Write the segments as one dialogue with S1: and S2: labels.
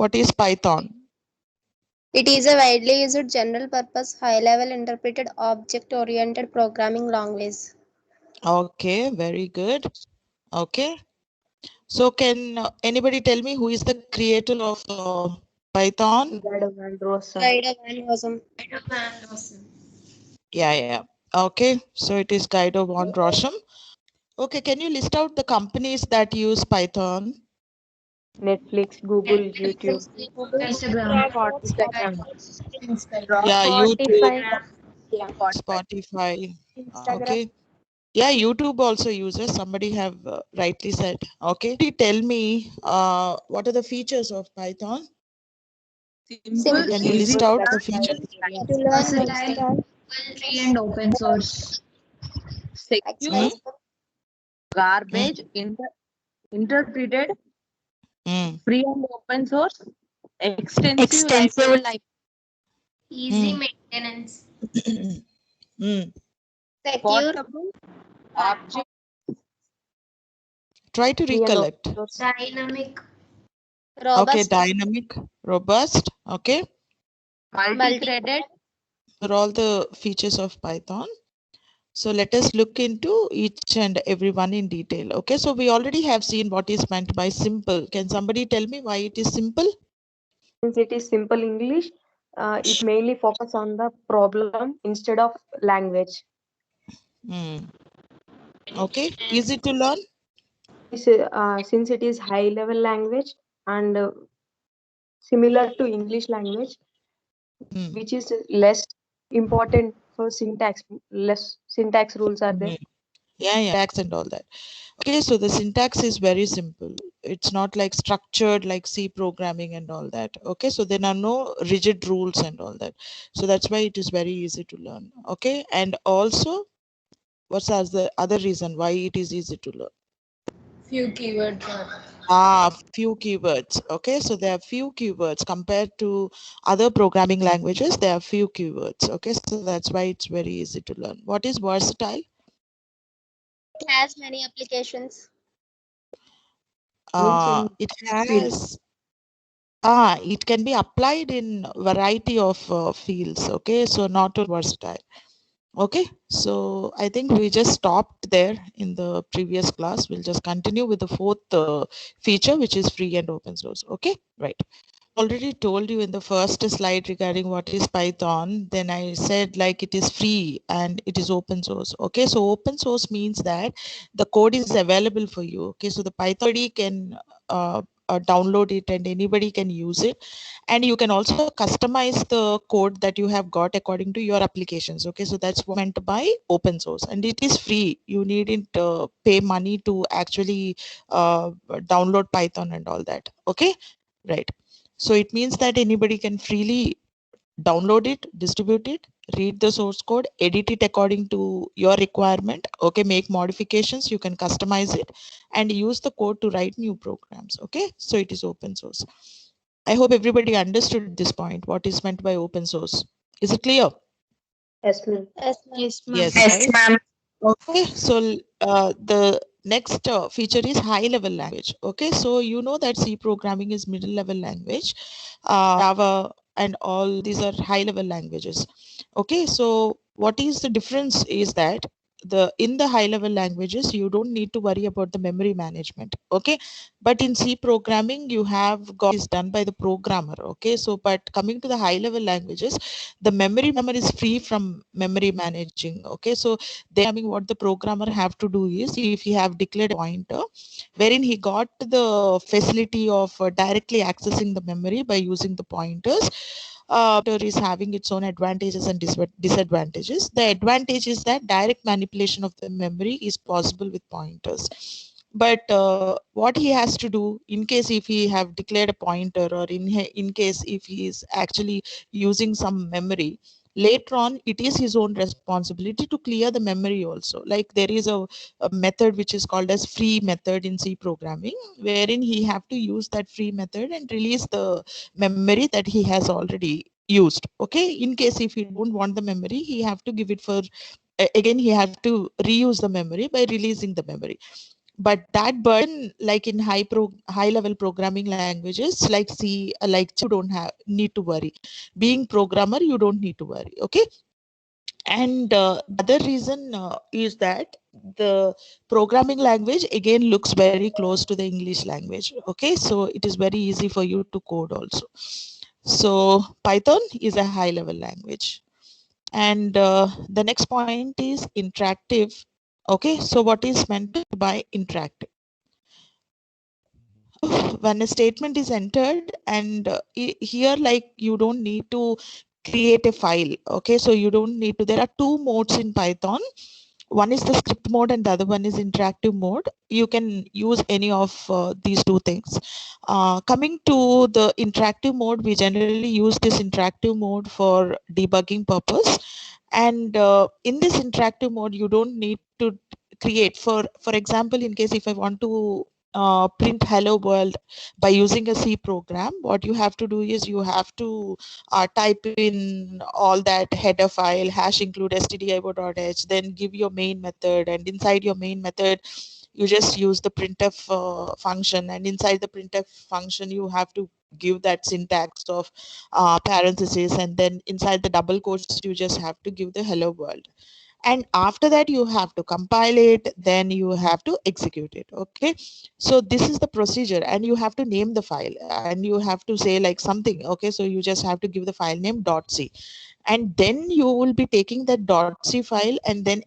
S1: What is Python?
S2: It is a widely used general-purpose, high-level interpreted, object-oriented programming language.
S1: Okay, very good. Okay. So can anybody tell me who is the creator of Python?
S3: Guido van Rossum.
S2: Guido van Rossum.
S1: Yeah. Okay, so it is Guido van Rossum. Okay, can you list out the companies that use Python?
S3: Netflix, Google, YouTube,
S4: Instagram,
S3: Instagram.
S1: Yeah, YouTube,
S2: Spotify. Yeah.
S1: Spotify.
S2: Instagram.
S1: Okay. Yeah, YouTube also uses. Somebody have rightly said. Okay. Can you tell me what are the features of Python?
S4: simple,
S1: Can you
S4: easy
S1: list out the features?
S2: To learn,
S4: versatile, free and open source.
S3: Secure, garbage,
S1: Mm.
S3: interpreted,
S1: Mm.
S3: free and open source, extensive
S2: extensive
S4: Easy
S1: Mm.
S4: maintenance.
S1: Mm.
S2: secure,
S3: portable, object,
S1: Try to
S3: free and open
S1: recollect.
S3: source.
S4: Dynamic.
S1: Okay,
S2: robust,
S1: dynamic, robust. Okay.
S3: Multi-threaded,
S1: Are all the features of Python. So let us look into each and every one in detail. Okay, so we already have seen what is meant by simple. Can somebody tell me why it is simple?
S3: since it is simple English, it mainly focus on the problem instead of language.
S1: Mm. Okay, easy to learn.
S3: Since it is high level language and similar to English language,
S1: Mm.
S3: which is less important for syntax, less syntax rules are there.
S1: Mm. Yeah, syntax and all that. Okay, so the syntax is very simple. It's not like structured like C programming and all that. Okay, so there are no rigid rules and all that. So that's why it is very easy to learn. Okay, and also, what's as the other reason why it is easy to learn?
S4: Few keywords.
S1: Few keywords. Okay, so there are few keywords compared to other programming languages. There are few keywords. Okay, so that's why it's very easy to learn. What is versatile?
S2: it has many applications.
S3: Means in
S1: It
S3: field.
S1: has it can be applied in variety of fields. Okay, so not too versatile. Okay, so I think we just stopped there in the previous class. We'll just continue with the fourth feature, which is free and open source. Okay, right. Already told you in the first slide regarding what is Python. Then I said like it is free and it is open source. Okay, so open source means that the code is available for you. Okay, so the Python can download it and anybody can use it, and you can also customize the code that you have got according to your applications. Okay, so that's what meant by open source, and it is free. You needn't pay money to actually download Python and all that. Okay, right. So it means that anybody can freely download it, distribute it, read the source code, edit it according to your requirement. Okay, make modifications, you can customize it and use the code to write new programs. Okay, so it is open source. I hope everybody understood this point, what is meant by open source. Is it clear?
S3: Yes, ma'am.
S2: Yes, ma'am.
S1: Yes,
S2: Yes,
S1: right?
S2: ma'am.
S1: Okay, so the next feature is high level language. Okay, so you know that C programming is middle level language. Java and all these are high level languages. Okay, so what is the difference is that in the high level languages you don't need to worry about the memory management. Okay, but in C programming you have got is done by the programmer. Okay, so but coming to the high level languages, the memory is free from memory managing. Okay, so what the programmer have to do is, if he have declared a pointer wherein he got the facility of directly accessing the memory by using the pointers, pointer is having its own advantages and disadvantages. The advantage is that direct manipulation of the memory is possible with pointers, but what he has to do in case if he have declared a pointer, or in case if he is actually using some memory, later on it is his own responsibility to clear the memory also. Like there is a method which is called as free method in C programming, wherein he have to use that free method and release the memory that he has already used. Okay, in case if he don't want the memory, he have to give it for again he have to reuse the memory by releasing the memory. But that burden, like in high level programming languages like C, like you don't need to worry. Being programmer, you don't need to worry. Okay. And the other reason is that the programming language again looks very close to the English language. Okay, so it is very easy for you to code also. So Python is a high level language. And the next point is interactive. Okay, so what is meant by interactive? When a statement is entered, and here, like, you don't need to create a file. Okay, so you don't need to. There are two modes in Python. One is the script mode and the other one is interactive mode. You can use any of these two things. Coming to the interactive mode, we generally use this interactive mode for debugging purpose. And in this interactive mode, you don't need to create. For example, in case if I want to print hello world by using a C program, what you have to do is you have to type in all that header file, hash include stdio.h, then give your main method, and inside your main method you just use the printf function, and inside the printf function you have to give that syntax of parentheses, and then inside the double quotes you just have to give the hello world. And after that you have to compile it, then you have to execute it. Okay, so this is the procedure, and you have to name the file, and you have to say like something. Okay, so you just have to give the file name .c, and then you will be taking that .c file and then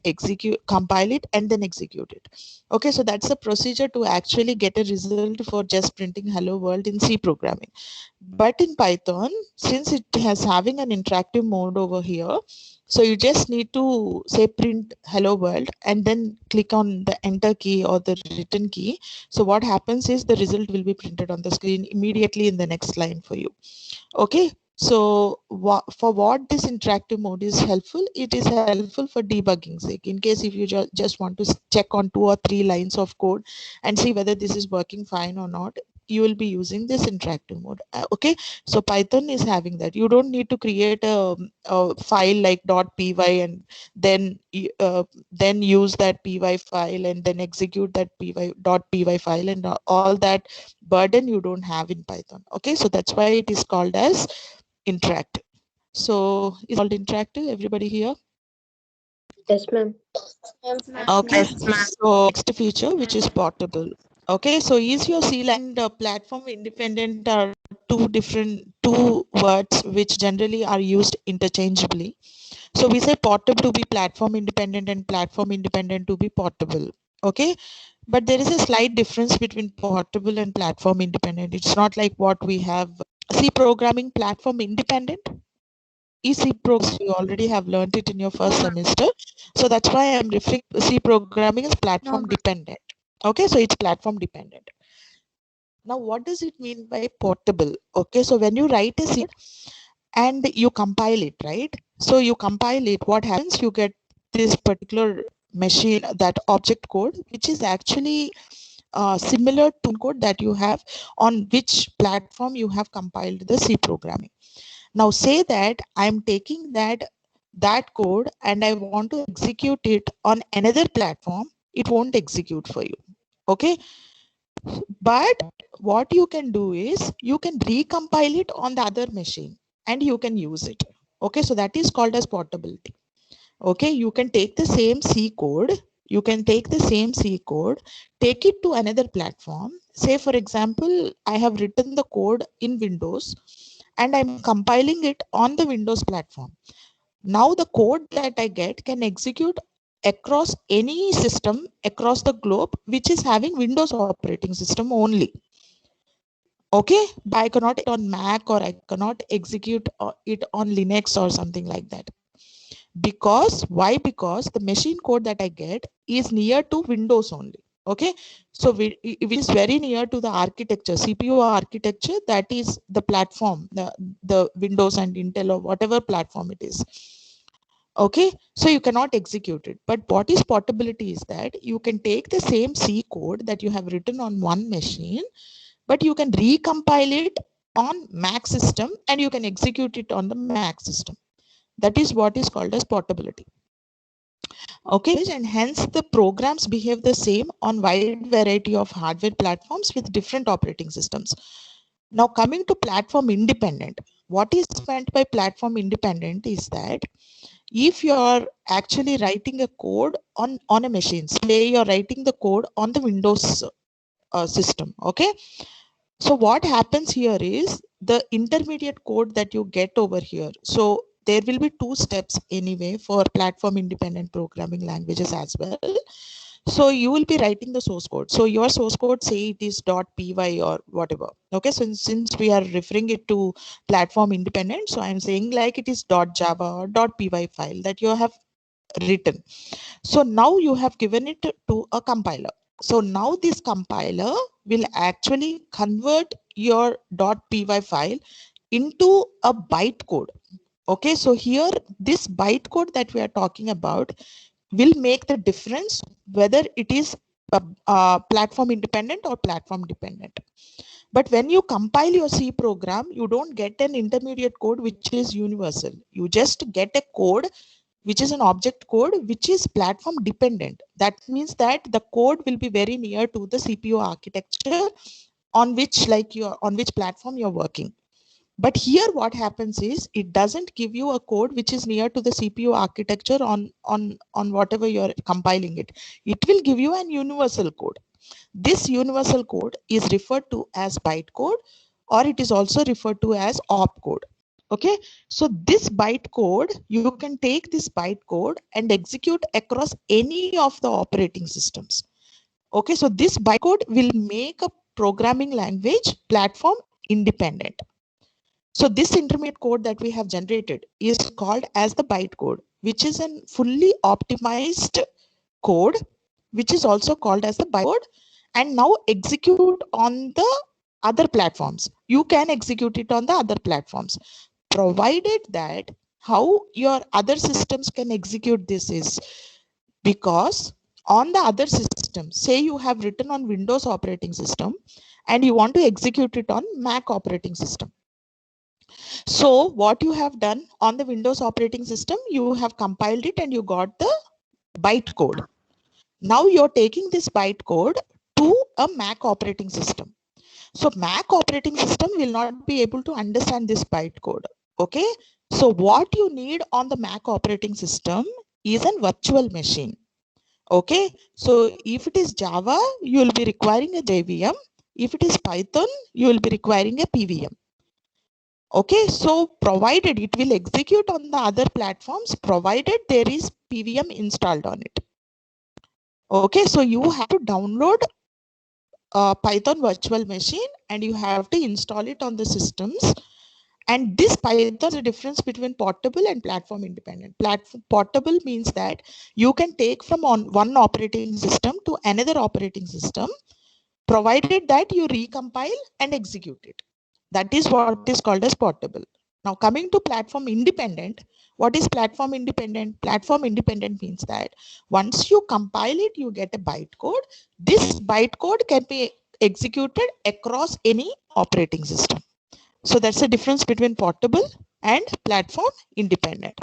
S1: compile it and then execute it. Okay, so that's the procedure to actually get a result for just printing hello world in C programming. But in Python, since it has having an interactive mode over here, so you just need to say print hello world and then click on the enter key or the return key. So what happens is the result will be printed on the screen immediately in the next line for you. Okay, so for what this interactive mode is helpful, it is helpful for debugging sake. In case if you just want to check on 2 or 3 lines of code and see whether this is working fine or not, you will be using this interactive mode. Okay, so Python is having that. You don't need to create a file like .py and then then use that py file and then execute that .py file, and all that burden you don't have in Python. Okay, so that's why it is called as interactive. So is called interactive, everybody here?
S3: Yes, ma'am.
S1: Okay, so next feature, which is portable. Okay, so is your C and platform independent are two words which generally are used interchangeably. So we say portable to be platform independent and platform independent to be portable. Okay, but there is a slight difference between portable and platform independent. It's not like what we have C programming platform independent. C programs, you already have learned it in your first semester. So that's why I'm referring to C programming as platform dependent. Okay, so it's platform dependent. Now, what does it mean by portable? Okay, so when you write a C and you compile it, right? So you compile it, what happens? You get this particular machine, that object code, which is actually similar to code that you have on which platform you have compiled the C programming. Now say that I'm taking that code and I want to execute it on another platform, it won't execute for you. Okay, but what you can do is you can recompile it on the other machine and you can use it. Okay, so that is called as portability. Okay, you can take the same C code, take it to another platform. Say for example, I have written the code in Windows and I'm compiling it on the Windows platform. Now the code that I get can execute across any system across the globe which is having Windows operating system only. Okay, but I cannot on Mac, or I cannot execute it on Linux or something like that. Because why? Because the machine code that I get is near to Windows only. Okay, so it is very near to the architecture, CPU architecture, that is the platform, the Windows and Intel or whatever platform it is. Okay, so you cannot execute it. But what is portability is that you can take the same C code that you have written on one machine, but you can recompile it on Mac system and you can execute it on the Mac system. That is what is called as portability. Okay, and hence the programs behave the same on wide variety of hardware platforms with different operating systems. Now coming to platform independent, what is meant by platform independent is that if you're actually writing a code on a machine, say you're writing the code on the Windows system, okay? So what happens here is the intermediate code that you get over here. So there will be two steps anyway for platform independent programming languages as well. So you will be writing the source code. So your source code, say it is .py or whatever. Okay, so since we are referring it to platform independent, so I'm saying like it is .java or .py file that you have written. So now you have given it to a compiler. So now this compiler will actually convert your .py file into a bytecode. Okay, so here this bytecode that we are talking about will make the difference whether it is platform independent or platform dependent. But when you compile your C program, you don't get an intermediate code which is universal. You just get a code which is an object code which is platform dependent. That means that the code will be very near to the CPU architecture on which platform you're working. But here what happens is it doesn't give you a code which is near to the CPU architecture on whatever you're compiling it. It will give you an universal code. This universal code is referred to as bytecode, or it is also referred to as opcode. Okay, so this bytecode, you can take this bytecode and execute across any of the operating systems. Okay, so this bytecode will make a programming language platform independent. So this intermediate code that we have generated is called as the bytecode, which is a fully optimized code, which is also called as the bytecode, and now execute on the other platforms. You can execute it on the other platforms, provided that how your other systems can execute this is because on the other system, say you have written on Windows operating system and you want to execute it on Mac operating system. So what you have done on the Windows operating system, you have compiled it and you got the bytecode. Now you're taking this bytecode to a Mac operating system. So Mac operating system will not be able to understand this bytecode. Okay. So what you need on the Mac operating system is a virtual machine. Okay. So if it is Java, you will be requiring a JVM. If it is Python, you will be requiring a PVM. Okay, so provided it will execute on the other platforms, provided there is PVM installed on it. Okay, so you have to download Python virtual machine and you have to install it on the systems. And this Python is the difference between portable and platform independent. Portable means that you can take from one operating system to another operating system, provided that you recompile and execute it. That is what is called as portable. Now coming to platform independent, what is platform independent? Platform independent means that once you compile it, you get a bytecode. This bytecode can be executed across any operating system. So that's the difference between portable and platform independent.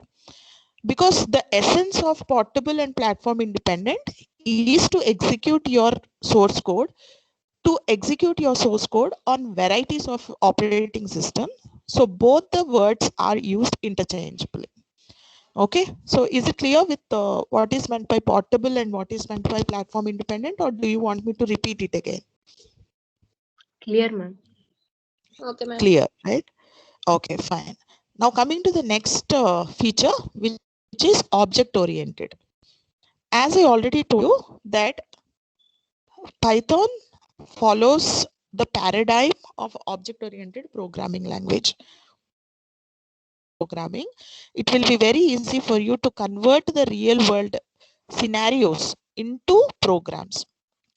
S1: Because the essence of portable and platform independent is to execute your source code on varieties of operating systems. So both the words are used interchangeably. Okay, so is it clear with what is meant by portable and what is meant by platform independent, or do you want me to repeat it again?
S3: Clear, ma'am.
S2: Okay, ma'am.
S1: Clear, right? Okay, fine. Now coming to the next feature, which is object oriented. As I already told you that Python follows the paradigm of object oriented programming language. Programming, it will be very easy for you to convert the real world scenarios into programs.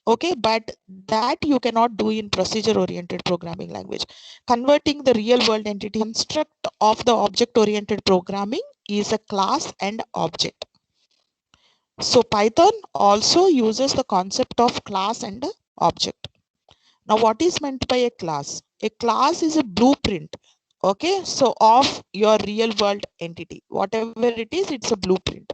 S1: Okay, but that you cannot do in procedure oriented programming language. Converting the real world entity construct of the object oriented programming is a class and object. So Python also uses the concept of class and object. Now what is meant by a class? A class is a blueprint, okay, so of your real world entity. Whatever it is, it's a blueprint.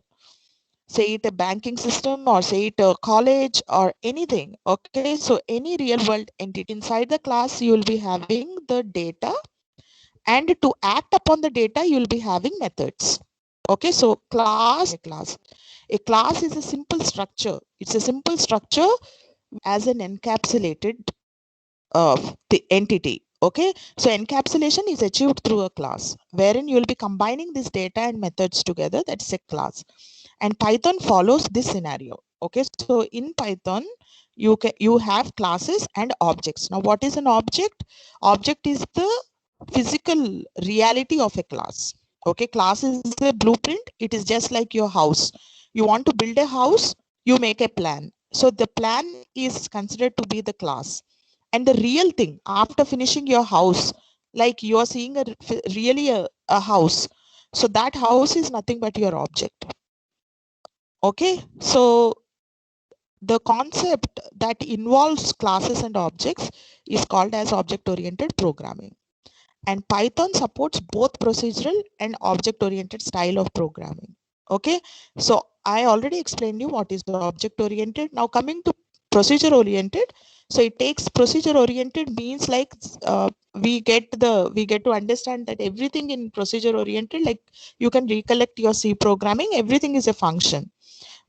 S1: say it a banking system or say it a college or anything. Okay, so any real world entity inside the class, you will be having the data, and to act upon the data, you will be having methods. Okay, so a class is a simple structure. It's a simple structure as an encapsulated the entity. Okay, so encapsulation is achieved through a class wherein you will be combining this data and methods together. That's a class, and Python follows this scenario. Okay, so in Python you have classes and objects. Now what is an object? Object is the physical reality of a class. Okay, class is a blueprint. It is just like your house. You want to build a house, you make a plan. So the plan is considered to be the class, and the real thing after finishing your house, like you are seeing really a house, so that house is nothing but your object. Okay, so the concept that involves classes and objects is called as object oriented programming, and Python supports both procedural and object oriented style of programming. Okay, so I already explained you what is the object oriented. Now coming to procedure oriented, so it takes procedure oriented means like we get to understand that everything in procedure oriented, like you can recollect your C programming, everything is a function.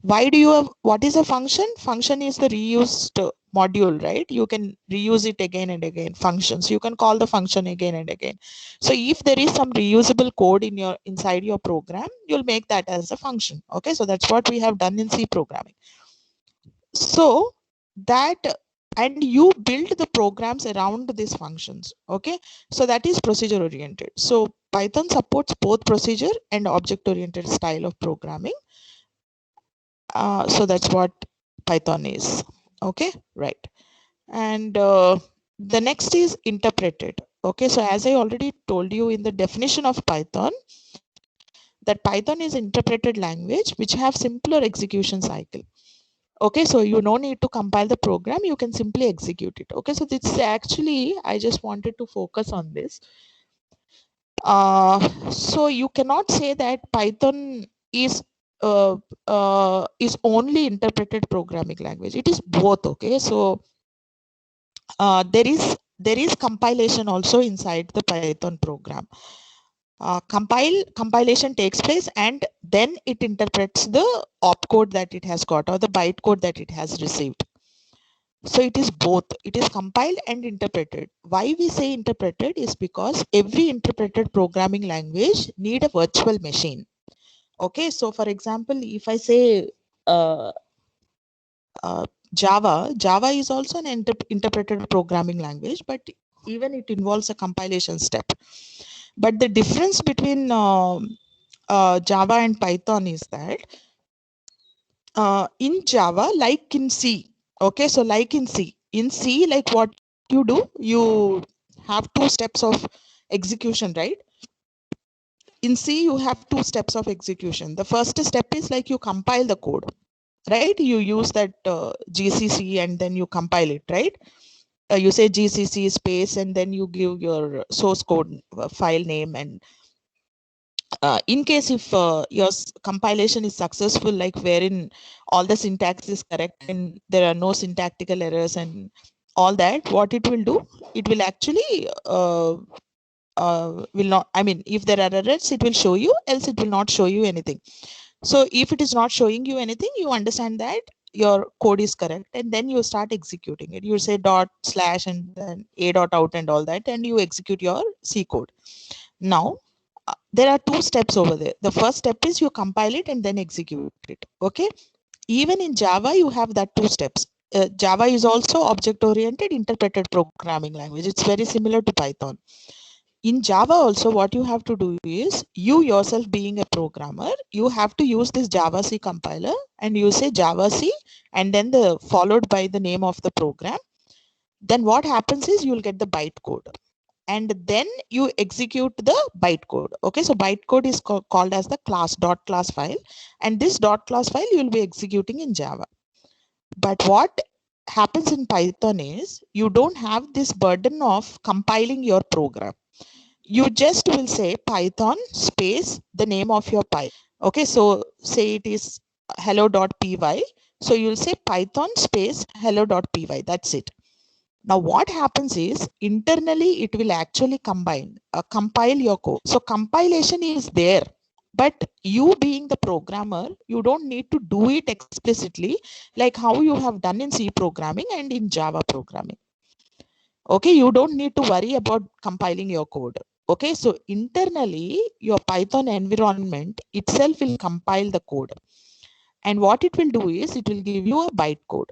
S1: Why do you have, what is a function? Function is the reused module, right? You can reuse it again and again. Functions, you can call the function again and again. So if there is some reusable code in your inside your program, you'll make that as a function. Okay, so that's what we have done in C programming. So that, and you build the programs around these functions. Okay, so that is procedure oriented. So Python supports both procedure and object oriented style of programming. So that's what Python is. Okay, right. And the next is interpreted. Okay, so as I already told you in the definition of Python, that Python is interpreted language which have simpler execution cycle. Okay, so you no need to compile the program, you can simply execute it. Okay, so this actually, I just wanted to focus on this. So you cannot say that Python is only interpreted programming language. It is both. Okay, so there is compilation also inside the Python program. Compilation takes place, and then it interprets the opcode that it has got or the bytecode that it has received. So it is both. It is compiled and interpreted. Why we say interpreted is because every interpreted programming language need a virtual machine. Okay, so for example, if I say uh, Java is also an interpreted programming language, but even it involves a compilation step. But the difference between Java and Python is that in Java, like in C, okay, so like in C, like what you do, you have two steps of execution, right? In C, you have two steps of execution. The first step is like you compile the code, right? You use that GCC and then you compile it, right? You say GCC space and then you give your source code file name, and in case if your compilation is successful, like wherein all the syntax is correct and there are no syntactical errors and all that, what it will do, it will actually will not, I mean, if there are errors, it will show you, else it will not show you anything. So if it is not showing you anything, you understand that your code is correct, and then you start executing it. You say dot slash and then a dot out and all that, and you execute your C code. Now there are two steps over there. The first step is you compile it and then execute it. Okay, even in Java you have that two steps. Java is also object oriented interpreted programming language. It's very similar to Python. In Java also, what you have to do is, you yourself being a programmer, you have to use this Java C compiler, and you say Java C and then the followed by the name of the program. Then what happens is you'll get the bytecode, and then you execute the bytecode. Okay, so bytecode is called as the class file, and this class file you will be executing in Java. But what happens in Python is you don't have this burden of compiling your program. You just will say Python space the name of your file. Okay, so say it is hello.py. So you'll say Python space hello.py. That's it. Now what happens is internally it will actually compile your code. So compilation is there, but you being the programmer, you don't need to do it explicitly like how you have done in C programming and in Java programming. Okay, you don't need to worry about compiling your code. Okay, so internally your Python environment itself will compile the code. And what it will do is it will give you a bytecode.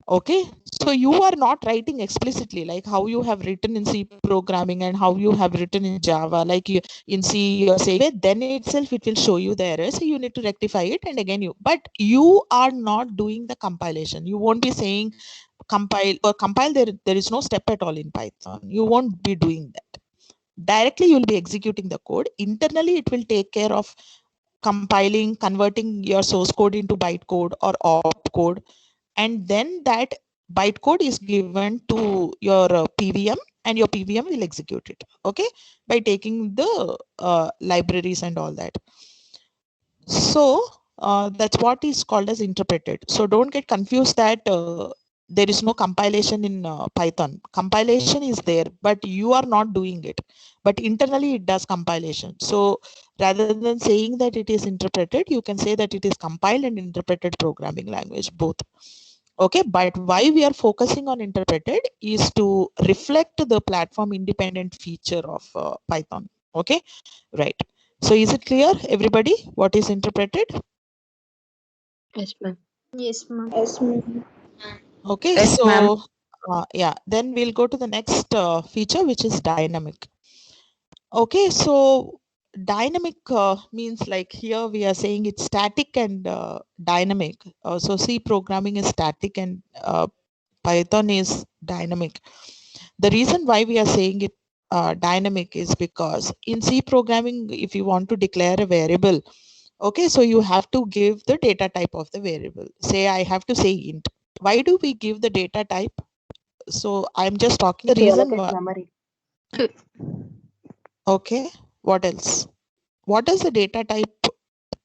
S1: Okay, so you are not writing explicitly like how you have written in C programming and how you have written in Java, like you in C you're saying then itself it will show you the error, so you need to rectify it and again but you are not doing the compilation. You won't be saying compile, there is no step at all in Python. You won't be doing that. Directly you'll be executing the code. Internally it will take care of compiling, converting your source code into bytecode or opcode, and then that bytecode is given to your PVM and your PVM will execute it, okay, by taking the libraries and all that. So that's what is called as interpreted. So don't get confused that there is no compilation in Python. Compilation is there, but you are not doing it. But internally it does compilation. So rather than saying that it is interpreted, you can say that it is compiled and interpreted programming language, both. Okay, but why we are focusing on interpreted is to reflect the platform independent feature of Python. Okay, right. So is it clear, everybody, what is interpreted?
S3: Yes, ma'am.
S2: Yes, ma'am.
S1: Okay,
S5: Yes,
S1: so yeah, then we'll go to the next feature, which is dynamic. Okay, so dynamic means like here we are saying it's static and dynamic. So C programming is static and Python is dynamic. The reason why we are saying it dynamic is because in C programming, if you want to declare a variable, okay, so you have to give the data type of the variable. Say I have to say int. Why do we give the data type? So I'm just talking the
S3: To
S1: reason.
S3: allocate memory.
S1: Okay, what else? What does the data type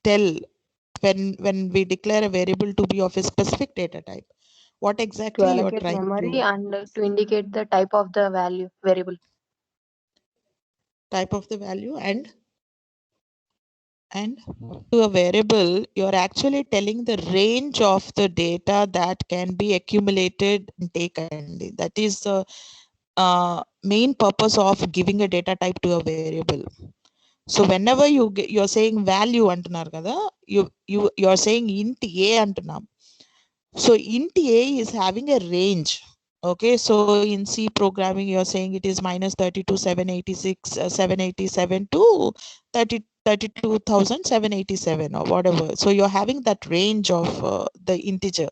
S1: tell when we declare a variable to be of a specific data type? What
S3: To
S1: exactly you're
S3: allocate
S1: trying
S3: memory
S1: to
S3: and to indicate the type of the value variable.
S1: type of the value and to a variable, you're actually telling the range of the data that can be accumulated and taken. That is the main purpose of giving a data type to a variable. So whenever you're saying value antunar kada, you're saying int a antunam. So int a is having a range. Okay, so in C programming, you're saying it is minus 32,786, 787 to 32,787 or whatever. So you're having that range of the integer.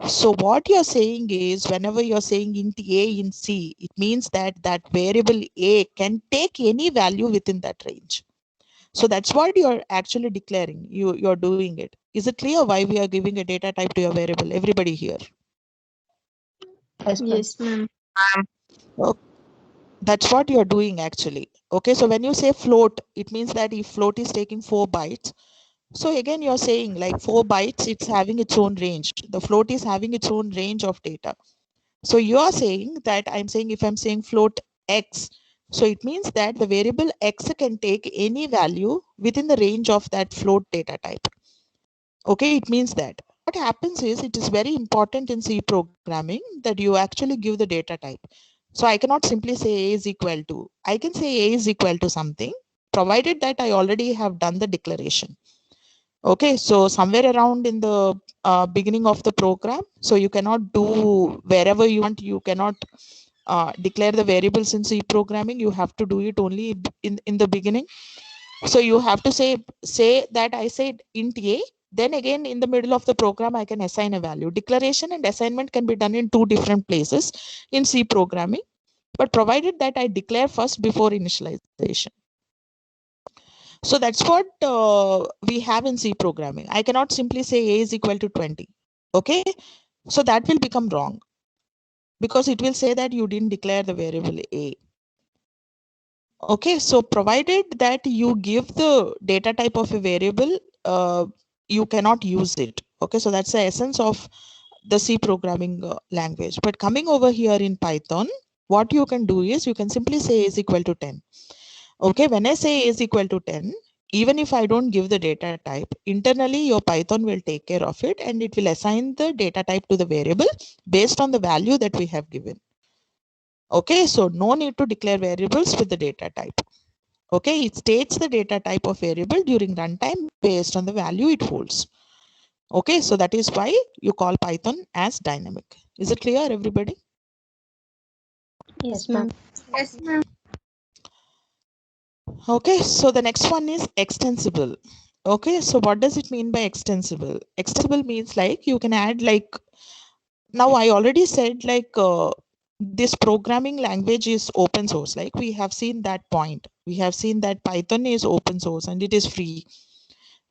S1: So what you're saying is whenever you're saying int a in C, it means that that variable a can take any value within that range. So that's what you're actually declaring. You're doing it. Is it clear why we are giving a data type to a variable? Everybody here.
S3: Yes, ma'am.
S2: Yes, ma'am.
S1: Oh, that's what you're doing actually. Okay, so when you say float, it means that if float is taking 4 bytes, so again you're saying like 4 bytes, it's having its own range. The float is having its own range of data. So you are saying that I'm saying if I'm saying float x, so it means that the variable x can take any value within the range of that float data type. Okay, it means that. What happens is it is very important in C programming that you actually give the data type. So I cannot simply say A is equal to, I can say A is equal to something, provided that I already have done the declaration. Okay, so somewhere around in the beginning of the program, so you cannot do wherever you want, you cannot declare the variables in C programming, you have to do it only in the beginning. So you have to say that I said int a, then again in the middle of the program I can assign a value. Declaration and assignment can be done in 2 different places in C programming, but provided that I declare first before initialization. So that's what we have in C programming. I cannot simply say a is equal to 20. Okay, so that will become wrong because it will say that you didn't declare the variable a. Okay, so provided that you give the data type of a variable you cannot use it. Okay, so that's the essence of the C programming language. But coming over here in Python, what you can do is you can simply say is equal to 10. Okay, when I say is equal to 10, even if I don't give the data type, internally your Python will take care of it and it will assign the data type to the variable based on the value that we have given. Okay, so no need to declare variables with the data type. Okay, it states the data type of variable during runtime based on the value it holds. Okay, so that is why you call Python as dynamic. Is it clear, everybody?
S2: Yes, ma'am.
S4: Yes, ma'am.
S1: Okay, so the next one is extensible. Okay, so what does it mean by extensible? Extensible means like you can add like, now I already said like this programming language is open source. Like we have seen that point. We have seen that Python is open source and it is free.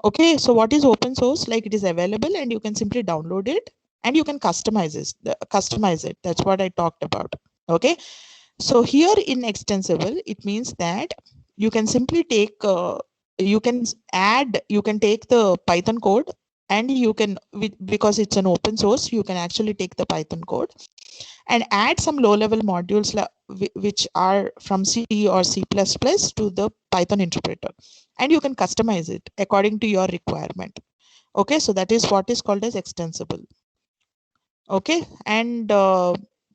S1: Okay, so what is open source? Like it is available and you can simply download it and you can customize it. That's what I talked about. Okay, so here in extensible, it means that you can simply take, you can take the Python code and you can, because it's an open source, you can actually take the Python code and add some low level modules which are from C or C++ to the Python interpreter. And you can customize it according to your requirement. Okay, so that is what is called as extensible. Okay, and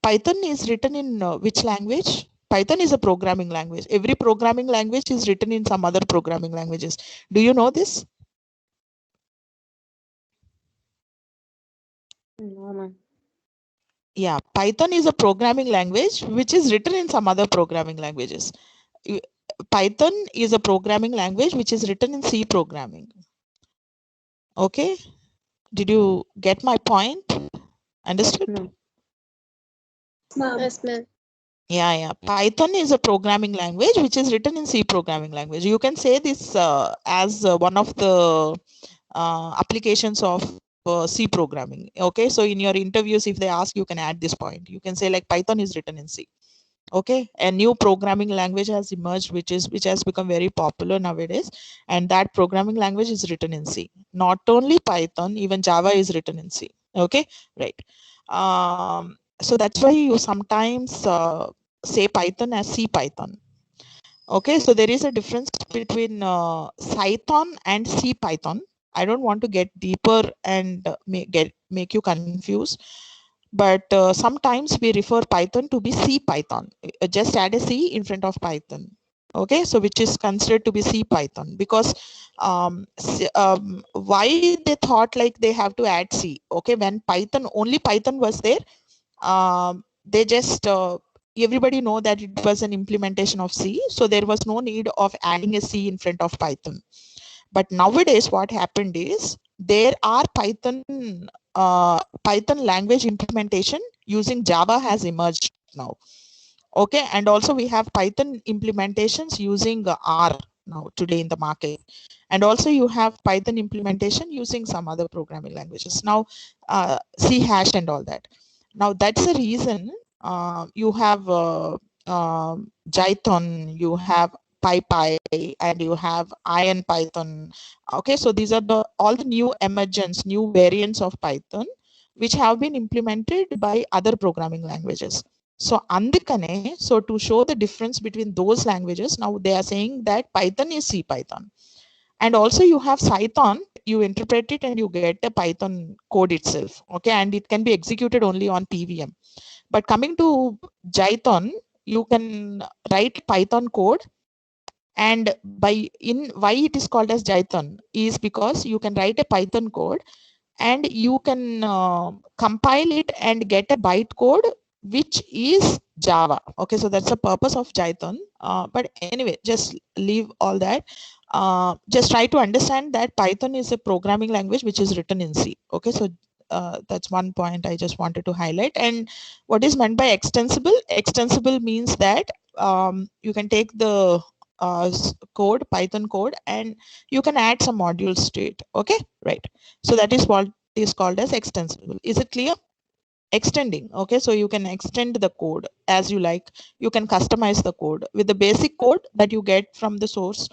S1: Python is written in which language? Python is a programming language. Every programming language is written in some other programming languages. Do you know this?
S3: No, ma'am.
S1: Yeah, Python is a programming language which is written in some other programming languages. Python is a programming language which is written in C programming. Okay, did you get my point? Understood?
S3: No.
S2: Yes, ma'am.
S1: Yeah. Python is a programming language which is written in C programming language. You can say this as one of the applications of C programming. Okay, so in your interviews, if they ask, you can add this point. You can say like Python is written in C. Okay, a new programming language has emerged which has become very popular nowadays, and that programming language is written in C. Not only Python, even Java is written in C. Okay, right. So that's why you sometimes say Python as C Python. Okay, so there is a difference between Python and C Python. I don't want to get deeper and make you confused, but sometimes we refer Python to be C Python. Just add a C in front of Python. Okay, so which is considered to be C Python, because why they thought like they have to add C? Okay, when only Python was there, they just everybody know that it was an implementation of C, so there was no need of adding a C in front of Python. But nowadays what happened is there are Python language implementation using Java has emerged now. Okay, and also we have Python implementations using R now today in the market, and also you have Python implementation using some other programming languages now, C hash and all that. Now that's the reason you have Jython, you have PyPy, and you have Iron Python. Okay, so these are all the new emergence, new variants of Python which have been implemented by other programming languages. So andikane, so to show the difference between those languages, now they are saying that Python is C Python. And also you have Python, you interpret it and you get a Python code itself. Okay, and it can be executed only on PVM. But coming to Jython, you can write Python code, and why it is called as Jython is because you can write a Python code and you can compile it and get a bytecode which is Java. Okay, so that's the purpose of Jython. But anyway, just leave all that. Just try to understand that Python is a programming language which is written in C. Okay, so that's one point I just wanted to highlight. And what is meant by extensible? Extensible means that you can take the Python code, and you can add some modules to it. Okay, right. So that is what is called as extensible. Is it clear? Extending. Okay, so you can extend the code as you like. You can customize the code with the basic code that you get from the source.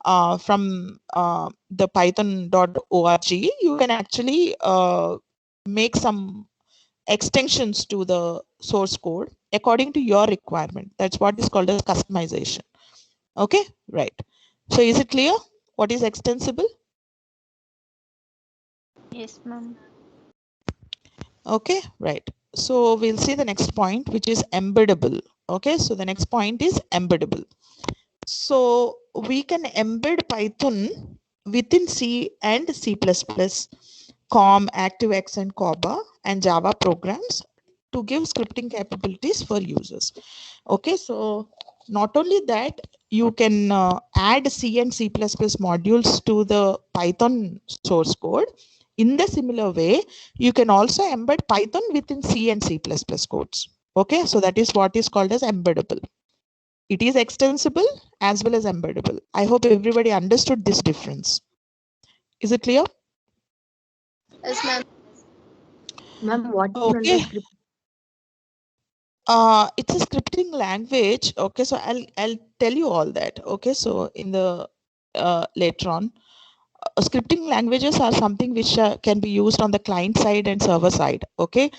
S1: from the python.org, you can actually make some extensions to the source code according to your requirement. That's what is called as customization. Okay, right. So is it clear what is extensible?
S5: Yes, ma'am.
S1: Okay, right. So we'll see the next point, which is embeddable. Okay, so the next point is embeddable. So we can embed Python within C and C++, COM, ActiveX and COBA and Java programs to give scripting capabilities for users. Okay, so not only that, you can add C and C++ modules to the Python source code. In the similar way, you can also embed Python within C and C++ codes. Okay, so that is what is called as embeddable. It is extensible as well as embeddable. I hope everybody understood this difference. Is it clear?
S2: Yes, ma'am.
S3: Ma'am, what is meant by
S1: Okay.
S3: script?
S1: It's a scripting language. Okay, so I'll tell you all that. Okay, so in the later on, scripting languages are something which can be used on the client side and server side. Okay,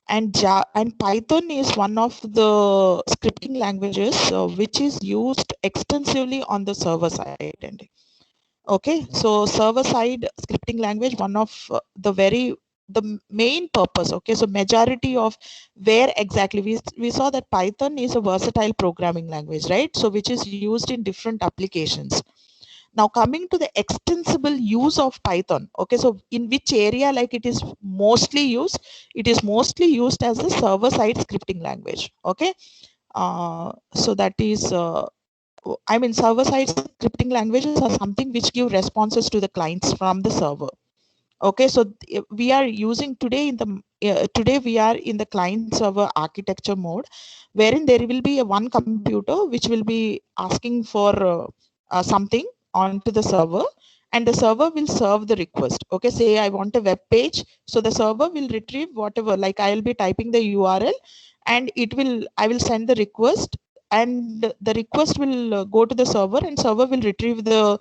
S1: and Python is one of the scripting languages which is used extensively on the server side. And okay, so server side scripting language, one of the main purpose. Okay, so majority of where exactly we saw that Python is a versatile programming language, right? So which is used in different applications. Now coming to the extensible use of Python. Okay, so in which area like it is mostly used? It is mostly used as a server side scripting language. Okay, so that is I mean, server-side scripting languages are something which give responses to the clients from the server. Okay, so we are using today today we are in the client server architecture mode, wherein there will be a one computer which will be asking for something onto the server, and the server will serve the request. Okay, say I want a web page, so the server will retrieve whatever. Like I will be typing the URL, and I will send the request, and the request will go to the server, and server will retrieve the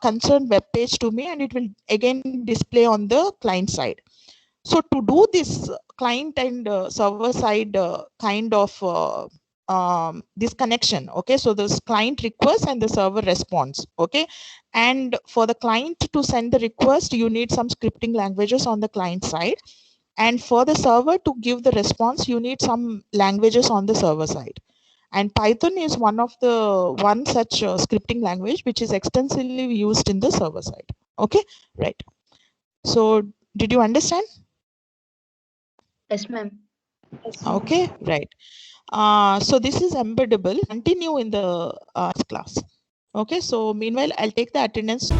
S1: concerned web page to me, and it will again display on the client side. So to do this client and server side kind of this connection, okay, so this client request and the server response. Okay, and for the client to send the request, you need some scripting languages on the client side, and for the server to give the response, you need some languages on the server side. And Python is one of the one such scripting language which is extensively used in the server side. Okay, right. So did you understand?
S3: Yes, ma'am.
S1: Okay, right. So this is embeddable. Continue in the class. Okay, so meanwhile, I'll take the attendance.